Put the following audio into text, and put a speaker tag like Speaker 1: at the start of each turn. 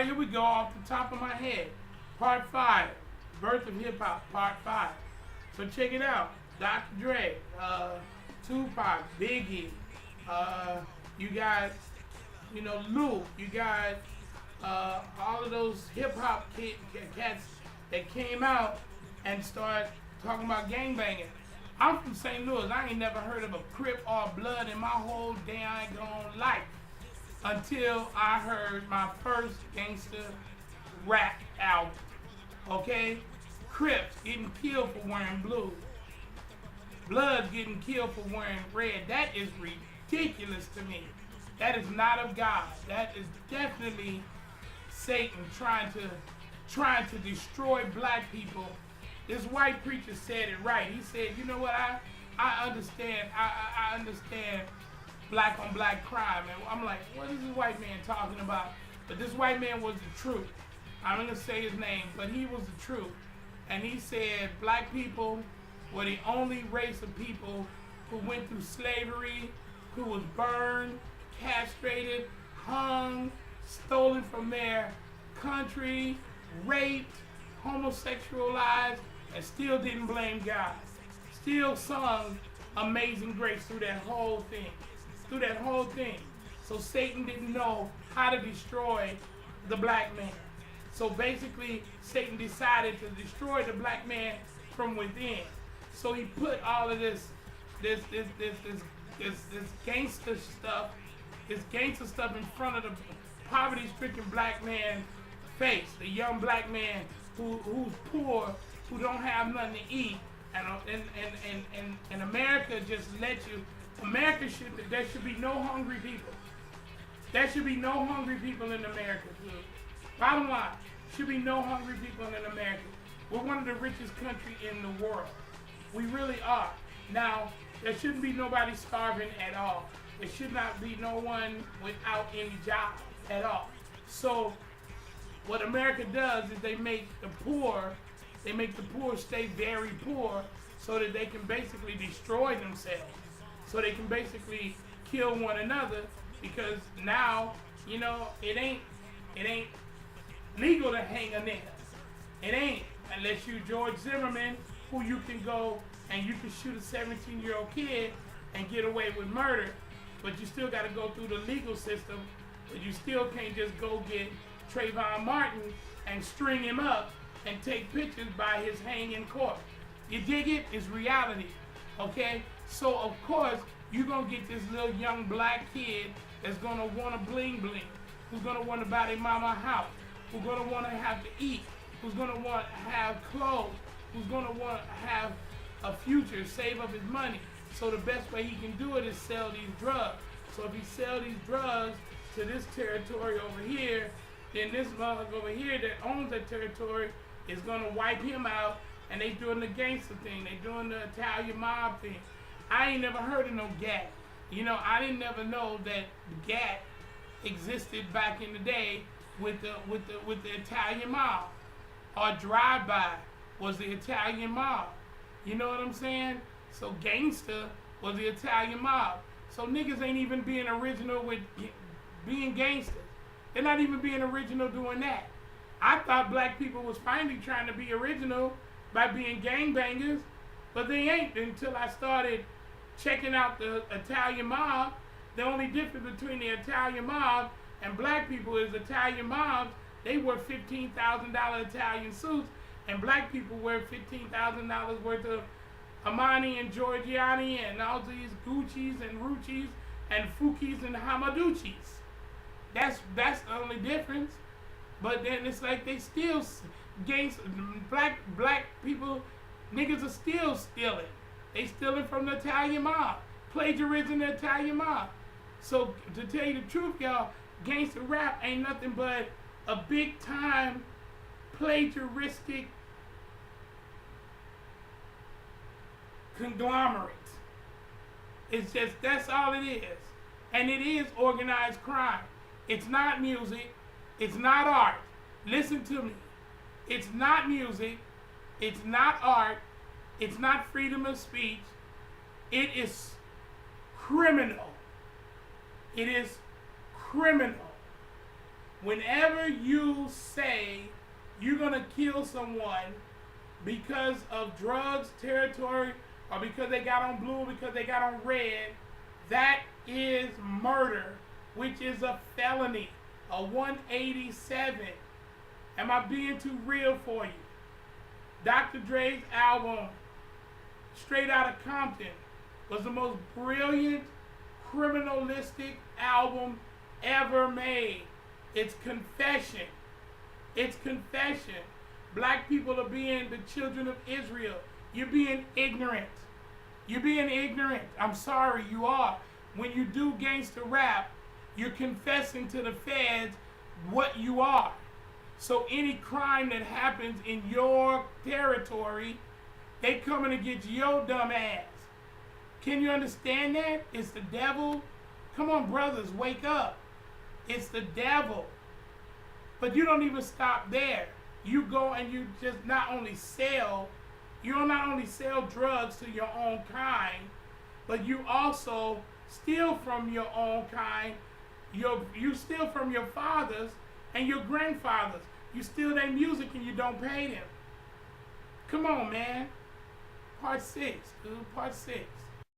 Speaker 1: right, here we go off the top of my head. Part 5, Birth of Hip Hop, Part 5. So check it out. Dr. Dre, Tupac, Biggie, you got, Luke, you got all of those hip hop cats that came out and started talking about gangbanging. I'm from St. Louis. I ain't never heard of a Crip or Blood in my whole damn life until I heard my first gangster rap album. Okay? Crips getting killed for wearing blue. Bloods getting killed for wearing red. That is ridiculous to me. That is not of God. That is definitely Satan trying to destroy black people. This white preacher said it right. He said, you know what, I understand. I understand black on black crime. And I'm like, what is this white man talking about? But this white man was the truth. I'm not going to say his name, but he was the truth. And he said black people were the only race of people who went through slavery, who was burned, castrated, hung, stolen from their country, raped, homosexualized, and still didn't blame God. Still sung Amazing Grace through that whole thing. So Satan didn't know how to destroy the black man. So basically, Satan decided to destroy the black man from within. So he put all of this gangster stuff in front of the poverty-stricken black man's face. The young black man who's poor, who don't have nothing to eat, and America just let you. There should be no hungry people. There should be no hungry people in America. Bottom line, should be no hungry people in America. We're one of the richest countries in the world. We really are. Now, there shouldn't be nobody starving at all. There should not be no one without any job at all. So, what America does is they make the poor stay very poor so that they can basically destroy themselves. So they can basically kill one another, because now, it ain't legal to hang a nigga. It ain't, unless you George Zimmerman, who you can go and you can shoot a 17-year-old kid and get away with murder, but you still got to go through the legal system. But you still can't just go get Trayvon Martin and string him up and take pictures by his hanging corpse. You dig it? It's reality, okay? So, of course, you're going to get this little young black kid that's going to want to bling bling, who's going to want to buy their mama a house, who's going to want to have to eat, who's going to want to have clothes, who's going to want to have a future, save up his money. So the best way he can do it is sell these drugs. So if he sell these drugs to this territory over here, then this motherfucker over here that owns that territory is going to wipe him out, and they doing the gangster thing. They doing the Italian mob thing. I ain't never heard of no GAT. I didn't never know that GAT existed back in the day with the Italian mob. Or drive-by was the Italian mob. You know what I'm saying? So gangster was the Italian mob. So niggas ain't even being original with being gangsters. They're not even being original doing that. I thought black people was finally trying to be original by being gangbangers, but they ain't until I started checking out the Italian mob. The only difference between the Italian mob and black people is Italian mobs, they wear $15,000 Italian suits, and black people wear $15,000 worth of Armani and Giorgiani and all these Gucci's and Rucci's and Fukis and Hamaduchis. That's the only difference. But then it's like they still black people, niggas are still stealing. They stealing from the Italian mob, plagiarizing the Italian mob. So to tell you the truth, y'all, gangster rap ain't nothing but a big time plagiaristic conglomerate. It's just, that's all it is. And it is organized crime. It's not music. It's not art. Listen to me. It's not music. It's not art. It's not freedom of speech. It is criminal. It is criminal. Whenever you say you're going to kill someone because of drugs, territory, or because they got on blue, or because they got on red, that is murder, which is a felony, a 187. Am I being too real for you? Dr. Dre's album, Straight Outta Compton, was the most brilliant, criminalistic album ever made. It's confession. It's confession. Black people are being the children of Israel. You're being ignorant. You're being ignorant. I'm sorry, you are. When you do gangster rap, you're confessing to the feds what you are. So any crime that happens in your territory, they coming to get your dumb ass. Can you understand that? It's the devil. Come on, brothers, wake up. It's the devil. But you don't even stop there. You go and you just not only sell drugs to your own kind, but you also steal from your own kind. You steal from your fathers and your grandfathers. You steal their music and you don't pay them. Come on, man. Part 6, dude. Part 6.